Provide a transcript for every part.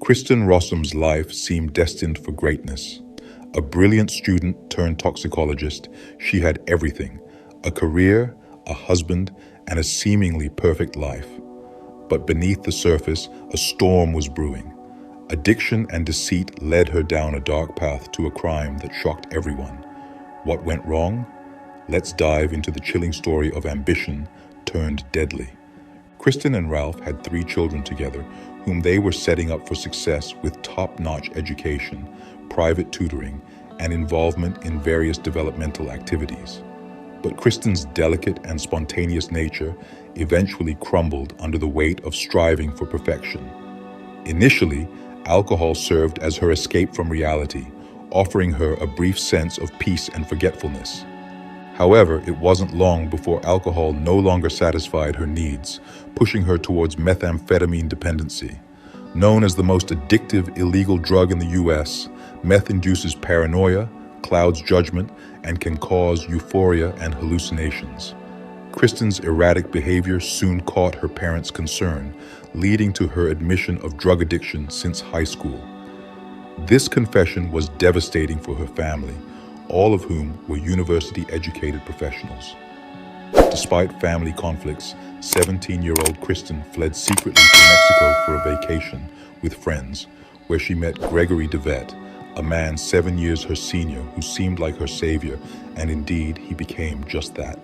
Kristin Rossum's life seemed destined for greatness. A brilliant student turned toxicologist, she had everything: a career, a husband, and a seemingly perfect life. But beneath the surface, a storm was brewing. Addiction and deceit led her down a dark path to a crime that shocked everyone. What went wrong? Let's dive into the chilling story of ambition turned deadly. Kristin and Ralph had 3 children together, whom they were setting up for success with top-notch education, private tutoring, and involvement in various developmental activities. But Kristin's delicate and spontaneous nature eventually crumbled under the weight of striving for perfection. Initially, alcohol served as her escape from reality, offering her a brief sense of peace and forgetfulness. However, it wasn't long before alcohol no longer satisfied her needs, pushing her towards methamphetamine dependency. Known as the most addictive illegal drug in the US, meth induces paranoia, clouds judgment, and can cause euphoria and hallucinations. Kristin's erratic behavior soon caught her parents' concern, leading to her admission of drug addiction since high school. This confession was devastating for her family, all of whom were university-educated professionals. Despite family conflicts, 17-year-old Kristin fled secretly to Mexico for a vacation with friends, where she met Gregory DeVette, a man 7 years her senior who seemed like her savior, and indeed he became just that.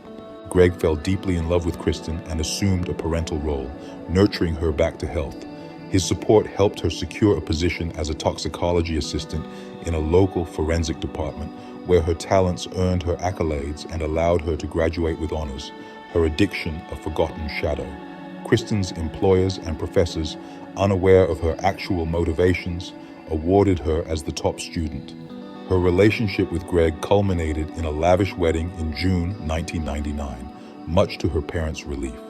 Greg fell deeply in love with Kristin and assumed a parental role, nurturing her back to health. His support helped her secure a position as a toxicology assistant in a local forensic department, where her talents earned her accolades and allowed her to graduate with honors, her addiction a forgotten shadow. Kristin's employers and professors, unaware of her actual motivations, awarded her as the top student. Her relationship with Greg culminated in a lavish wedding in June 1999, much to her parents' relief.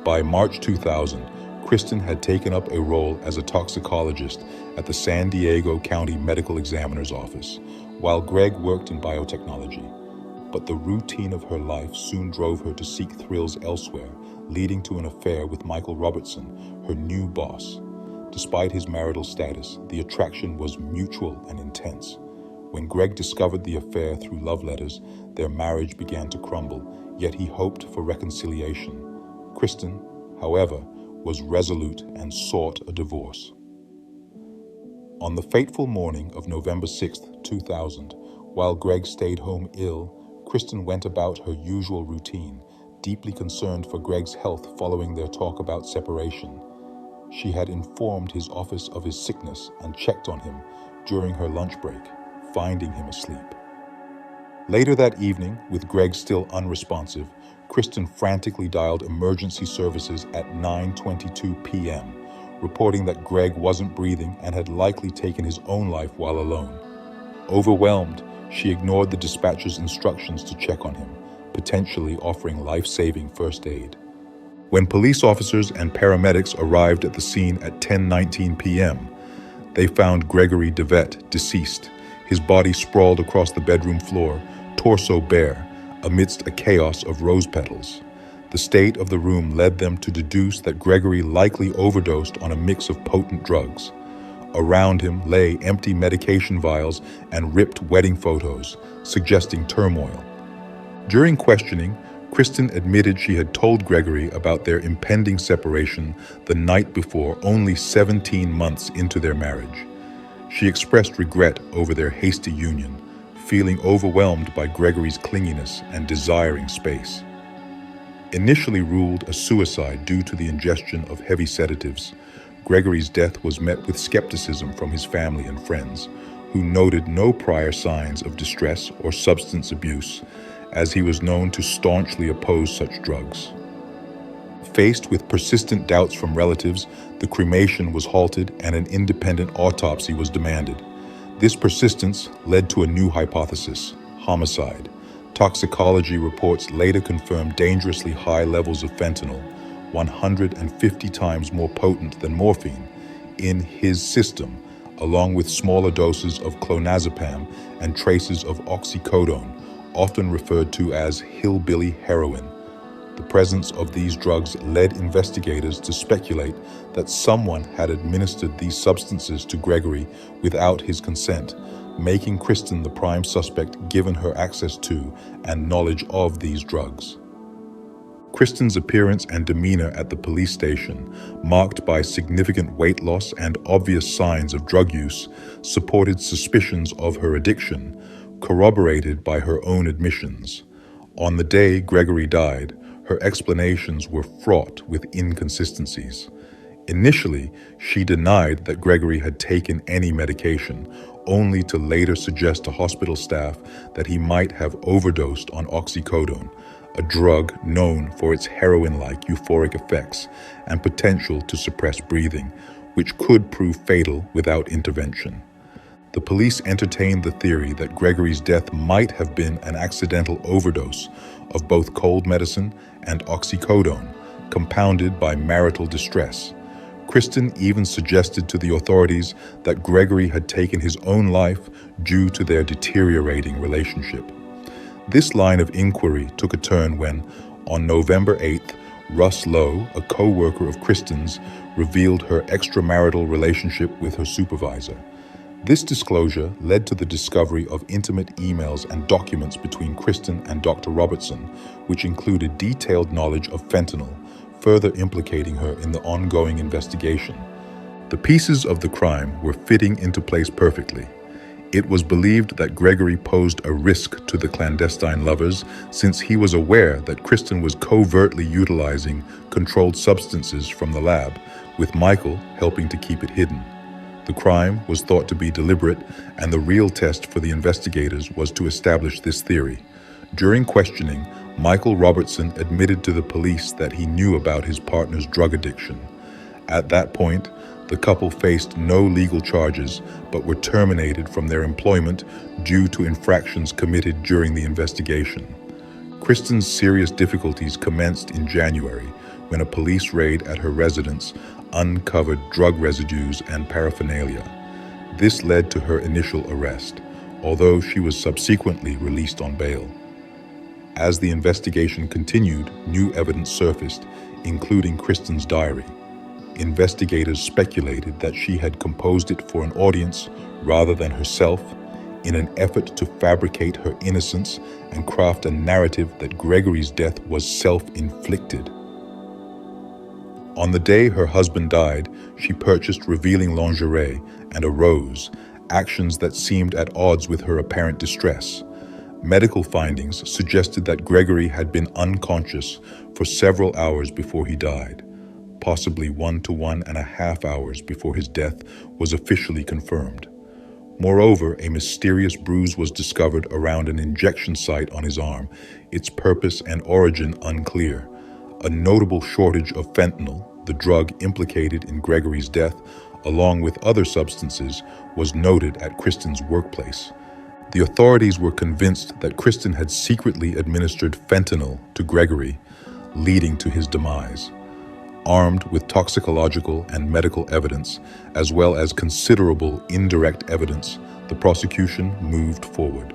By March 2000, Kristin had taken up a role as a toxicologist at the San Diego County Medical Examiner's Office, while Greg worked in biotechnology. But the routine of her life soon drove her to seek thrills elsewhere, leading to an affair with Michael Robertson, her new boss. Despite his marital status, the attraction was mutual and intense. When Greg discovered the affair through love letters, their marriage began to crumble, yet he hoped for reconciliation. Kristin, however, was resolute and sought a divorce. On the fateful morning of November 6, 2000, while Greg stayed home ill, Kristin went about her usual routine, deeply concerned for Greg's health following their talk about separation. She had informed his office of his sickness and checked on him during her lunch break, finding him asleep. Later that evening, with Greg still unresponsive, Kristin frantically dialed emergency services at 9:22 p.m., reporting that Greg wasn't breathing and had likely taken his own life while alone. Overwhelmed, she ignored the dispatcher's instructions to check on him, potentially offering life-saving first aid. When police officers and paramedics arrived at the scene at 10:19 p.m., they found Gregory DeVette deceased, his body sprawled across the bedroom floor, torso bare, amidst a chaos of rose petals. The state of the room led them to deduce that Gregory likely overdosed on a mix of potent drugs. Around him lay empty medication vials and ripped wedding photos, suggesting turmoil. During questioning, Kristin admitted she had told Gregory about their impending separation the night before, only 17 months into their marriage. She expressed regret over their hasty union, feeling overwhelmed by Gregory's clinginess and desiring space. Initially ruled a suicide due to the ingestion of heavy sedatives, Gregory's death was met with skepticism from his family and friends, who noted no prior signs of distress or substance abuse, as he was known to staunchly oppose such drugs. Faced with persistent doubts from relatives, the cremation was halted and an independent autopsy was demanded. This persistence led to a new hypothesis: homicide. Toxicology reports later confirmed dangerously high levels of fentanyl, 150 times more potent than morphine, in his system, along with smaller doses of clonazepam and traces of oxycodone, often referred to as hillbilly heroin. The presence of these drugs led investigators to speculate that someone had administered these substances to Gregory without his consent, making Kristin the prime suspect given her access to and knowledge of these drugs. Kristin's appearance and demeanor at the police station, marked by significant weight loss and obvious signs of drug use, supported suspicions of her addiction, corroborated by her own admissions. On the day Gregory died, her explanations were fraught with inconsistencies. Initially, she denied that Gregory had taken any medication, only to later suggest to hospital staff that he might have overdosed on oxycodone, a drug known for its heroin-like euphoric effects and potential to suppress breathing, which could prove fatal without intervention. The police entertained the theory that Gregory's death might have been an accidental overdose of both cold medicine and oxycodone, compounded by marital distress. Kristin even suggested to the authorities that Gregory had taken his own life due to their deteriorating relationship. This line of inquiry took a turn when, on November 8th, Russ Lowe, a co-worker of Kristin's, revealed her extramarital relationship with her supervisor. This disclosure led to the discovery of intimate emails and documents between Kristin and Dr. Robertson, which included detailed knowledge of fentanyl, further implicating her in the ongoing investigation. The pieces of the crime were fitting into place perfectly. It was believed that Gregory posed a risk to the clandestine lovers since he was aware that Kristin was covertly utilizing controlled substances from the lab, with Michael helping to keep it hidden. The crime was thought to be deliberate, and the real test for the investigators was to establish this theory. During questioning, Michael Robertson admitted to the police that he knew about his partner's drug addiction. At that point, the couple faced no legal charges but were terminated from their employment due to infractions committed during the investigation. Kristin's serious difficulties commenced in January when a police raid at her residence uncovered drug residues and paraphernalia. This led to her initial arrest, although she was subsequently released on bail. As the investigation continued, new evidence surfaced, including Kristin's diary. Investigators speculated that she had composed it for an audience rather than herself, in an effort to fabricate her innocence and craft a narrative that Gregory's death was self-inflicted. On the day her husband died, she purchased revealing lingerie and a rose, actions that seemed at odds with her apparent distress. Medical findings suggested that Gregory had been unconscious for several hours before he died, possibly 1 to 1.5 hours before his death was officially confirmed. Moreover, a mysterious bruise was discovered around an injection site on his arm, its purpose and origin unclear. A notable shortage of fentanyl, the drug implicated in Gregory's death, along with other substances, was noted at Kristin's workplace. The authorities were convinced that Kristin had secretly administered fentanyl to Gregory, leading to his demise. Armed with toxicological and medical evidence, as well as considerable indirect evidence, the prosecution moved forward.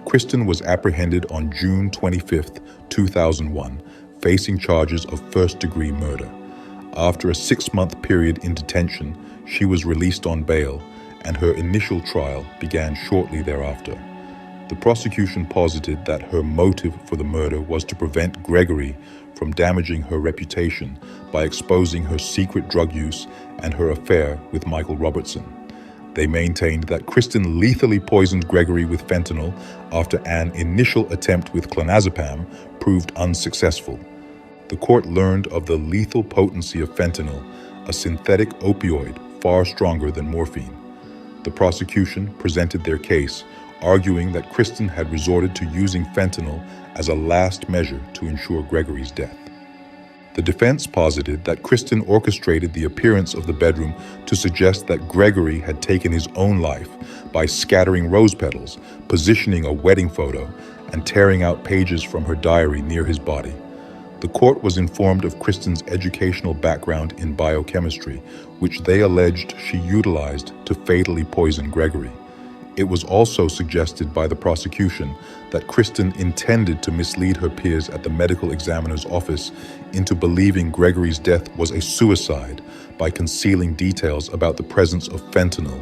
Kristin was apprehended on June 25, 2001, facing charges of first-degree murder. After a 6-month period in detention, she was released on bail, and her initial trial began shortly thereafter. The prosecution posited that her motive for the murder was to prevent Gregory from damaging her reputation by exposing her secret drug use and her affair with Michael Robertson. They maintained that Kristin lethally poisoned Gregory with fentanyl after an initial attempt with clonazepam proved unsuccessful. The court learned of the lethal potency of fentanyl, a synthetic opioid far stronger than morphine. The prosecution presented their case, arguing that Kristin had resorted to using fentanyl as a last measure to ensure Gregory's death. The defense posited that Kristin orchestrated the appearance of the bedroom to suggest that Gregory had taken his own life by scattering rose petals, positioning a wedding photo, and tearing out pages from her diary near his body. The court was informed of Kristin's educational background in biochemistry, which they alleged she utilized to fatally poison Gregory. It was also suggested by the prosecution that Kristin intended to mislead her peers at the medical examiner's office into believing Gregory's death was a suicide by concealing details about the presence of fentanyl.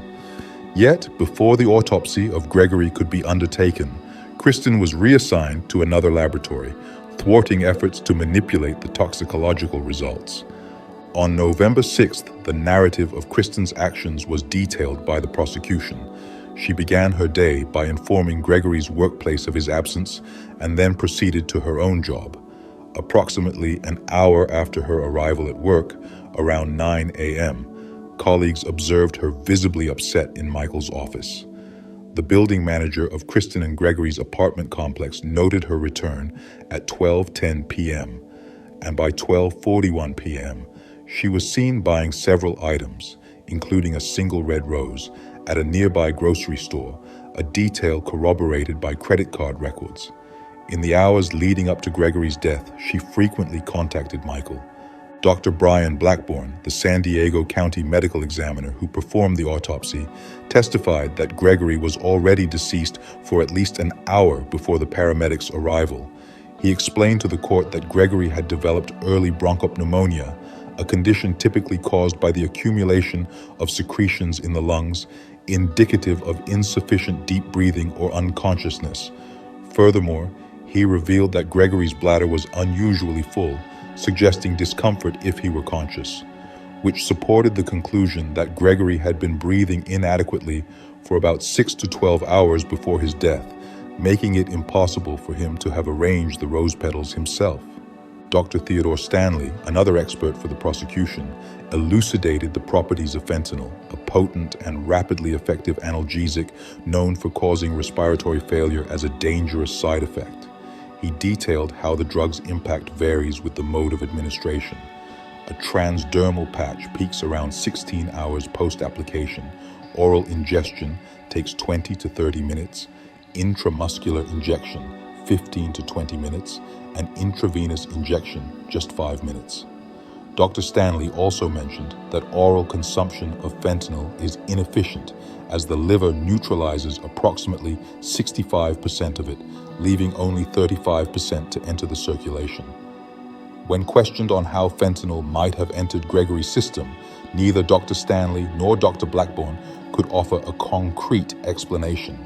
Yet, before the autopsy of Gregory could be undertaken, Kristin was reassigned to another laboratory, thwarting efforts to manipulate the toxicological results. On November 6th, the narrative of Kristin's actions was detailed by the prosecution. She began her day by informing Gregory's workplace of his absence and then proceeded to her own job. Approximately an hour after her arrival at work, around 9 a.m., colleagues observed her visibly upset in Michael's office. The building manager of Kristin and Gregory's apartment complex noted her return at 12:10 p.m., and by 12:41 p.m., she was seen buying several items, including a single red rose, at a nearby grocery store, a detail corroborated by credit card records. In the hours leading up to Gregory's death, she frequently contacted Michael. Dr. Brian Blackburn, the San Diego County medical examiner who performed the autopsy, testified that Gregory was already deceased for at least an hour before the paramedics' arrival. He explained to the court that Gregory had developed early bronchopneumonia, a condition typically caused by the accumulation of secretions in the lungs, indicative of insufficient deep breathing or unconsciousness. Furthermore, he revealed that Gregory's bladder was unusually full, suggesting discomfort if he were conscious, which supported the conclusion that Gregory had been breathing inadequately for about 6 to 12 hours before his death, making it impossible for him to have arranged the rose petals himself. Dr. Theodore Stanley, another expert for the prosecution, elucidated the properties of fentanyl, a potent and rapidly effective analgesic known for causing respiratory failure as a dangerous side effect. He detailed how the drug's impact varies with the mode of administration. A transdermal patch peaks around 16 hours post-application. Oral ingestion takes 20 to 30 minutes. Intramuscular injection, 15 to 20 minutes. And intravenous injection, just 5 minutes. Dr. Stanley also mentioned that oral consumption of fentanyl is inefficient as the liver neutralizes approximately 65% of it, leaving only 35% to enter the circulation. When questioned on how fentanyl might have entered Gregory's system, neither Dr. Stanley nor Dr. Blackburn could offer a concrete explanation.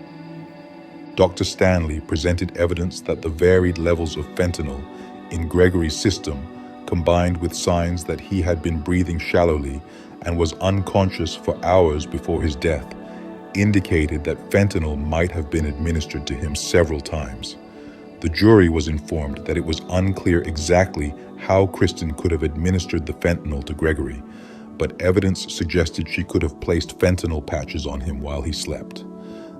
Dr. Stanley presented evidence that the varied levels of fentanyl in Gregory's system, combined with signs that he had been breathing shallowly and was unconscious for hours before his death, indicated that fentanyl might have been administered to him several times. The jury was informed that it was unclear exactly how Kristin could have administered the fentanyl to Gregory, but evidence suggested she could have placed fentanyl patches on him while he slept.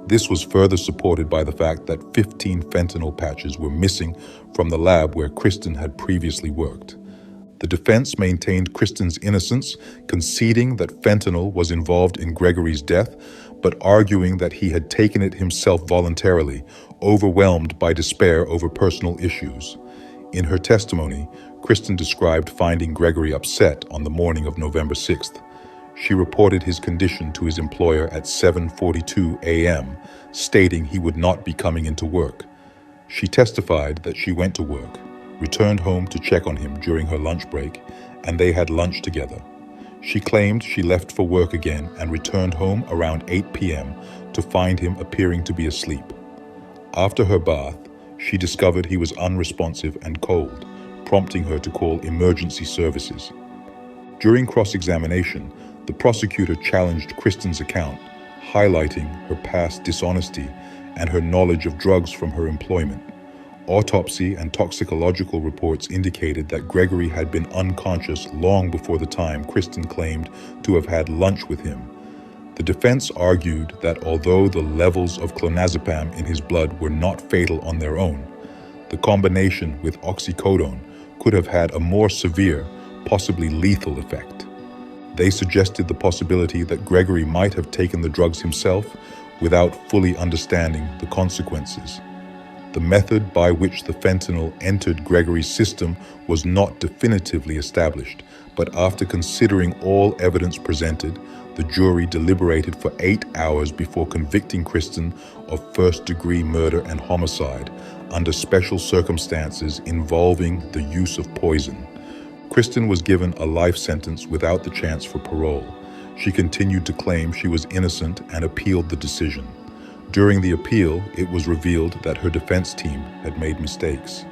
This was further supported by the fact that 15 fentanyl patches were missing from the lab where Kristin had previously worked. The defense maintained Kristin's innocence, conceding that fentanyl was involved in Gregory's death, but arguing that he had taken it himself voluntarily, overwhelmed by despair over personal issues. In her testimony, Kristin described finding Gregory upset on the morning of November 6th. She reported his condition to his employer at 7:42 a.m., stating he would not be coming into work. She testified that she went to work, returned home to check on him during her lunch break, and they had lunch together. She claimed she left for work again and returned home around 8 p.m. to find him appearing to be asleep. After her bath, she discovered he was unresponsive and cold, prompting her to call emergency services. During cross-examination, the prosecutor challenged Kristin's account, highlighting her past dishonesty and her knowledge of drugs from her employment. Autopsy and toxicological reports indicated that Gregory had been unconscious long before the time Kristin claimed to have had lunch with him. The defense argued that although the levels of clonazepam in his blood were not fatal on their own, the combination with oxycodone could have had a more severe, possibly lethal effect. They suggested the possibility that Gregory might have taken the drugs himself without fully understanding the consequences. The method by which the fentanyl entered Gregory's system was not definitively established, but after considering all evidence presented, The jury deliberated for 8 hours before convicting Kristin of first-degree murder and homicide under special circumstances involving the use of poison. Kristin was given a life sentence without the chance for parole. She continued to claim she was innocent and appealed the decision. During the appeal, it was revealed that her defense team had made mistakes.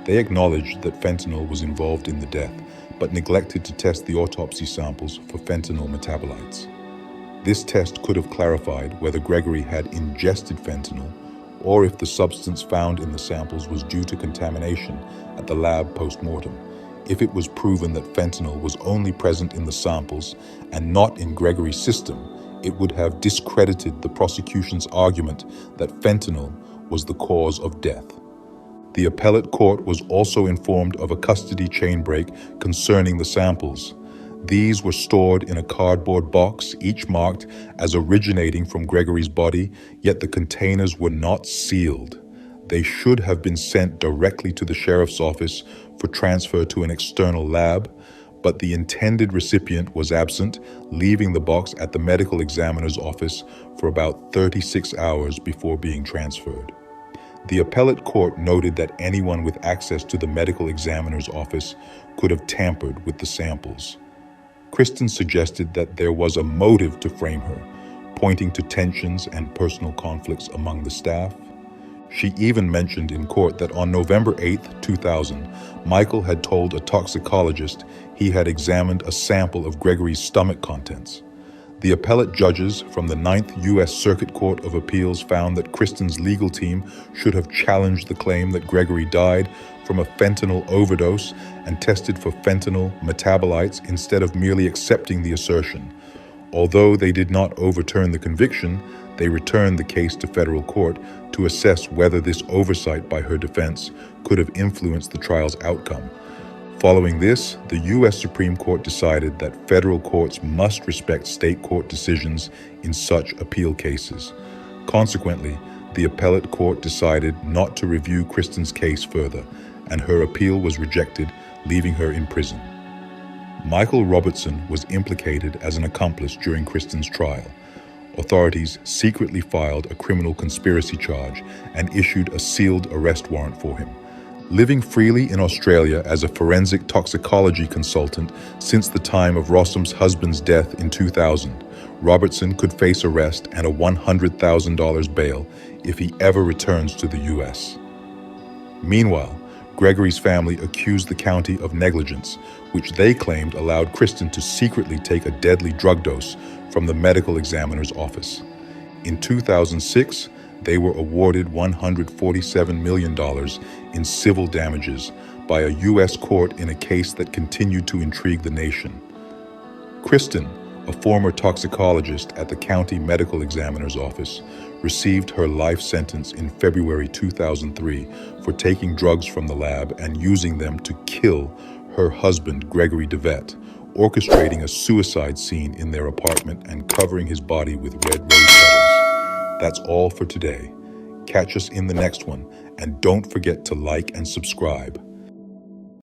They acknowledged that fentanyl was involved in the death, but neglected to test the autopsy samples for fentanyl metabolites. This test could have clarified whether Gregory had ingested fentanyl or if the substance found in the samples was due to contamination at the lab post-mortem. If it was proven that fentanyl was only present in the samples and not in Gregory's system, it would have discredited the prosecution's argument that fentanyl was the cause of death. The appellate court was also informed of a custody chain break concerning the samples. These were stored in a cardboard box, each marked as originating from Gregory's body, yet the containers were not sealed. They should have been sent directly to the sheriff's office for transfer to an external lab, but the intended recipient was absent, leaving the box at the medical examiner's office for about 36 hours before being transferred. The appellate court noted that anyone with access to the medical examiner's office could have tampered with the samples. Kristin suggested that there was a motive to frame her, pointing to tensions and personal conflicts among the staff. She even mentioned in court that on November 8, 2000, Michael had told a toxicologist he had examined a sample of Gregory's stomach contents. The appellate judges from the 9th U.S. Circuit Court of Appeals found that Kristin's legal team should have challenged the claim that Gregory died from a fentanyl overdose and tested for fentanyl metabolites instead of merely accepting the assertion. Although they did not overturn the conviction, they returned the case to federal court to assess whether this oversight by her defense could have influenced the trial's outcome. Following this, the U.S. Supreme Court decided that federal courts must respect state court decisions in such appeal cases. Consequently, the appellate court decided not to review Kristin's case further, and her appeal was rejected, leaving her in prison. Michael Robertson was implicated as an accomplice during Kristin's trial. Authorities secretly filed a criminal conspiracy charge and issued a sealed arrest warrant for him. Living freely in Australia as a forensic toxicology consultant since the time of Rossum's husband's death in 2000, Robertson could face arrest and a $100,000 bail if he ever returns to the U.S. Meanwhile, Gregory's family accused the county of negligence, which they claimed allowed Kristin to secretly take a deadly drug dose from the medical examiner's office. In 2006, they were awarded $147 million in civil damages by a U.S. court in a case that continued to intrigue the nation. Kristin, a former toxicologist at the county medical examiner's office, received her life sentence in February 2003 for taking drugs from the lab and using them to kill her husband, Gregory DeVette, orchestrating a suicide scene in their apartment and covering his body with red rose petals. That's all for today. Catch us in the next one, and don't forget to like and subscribe.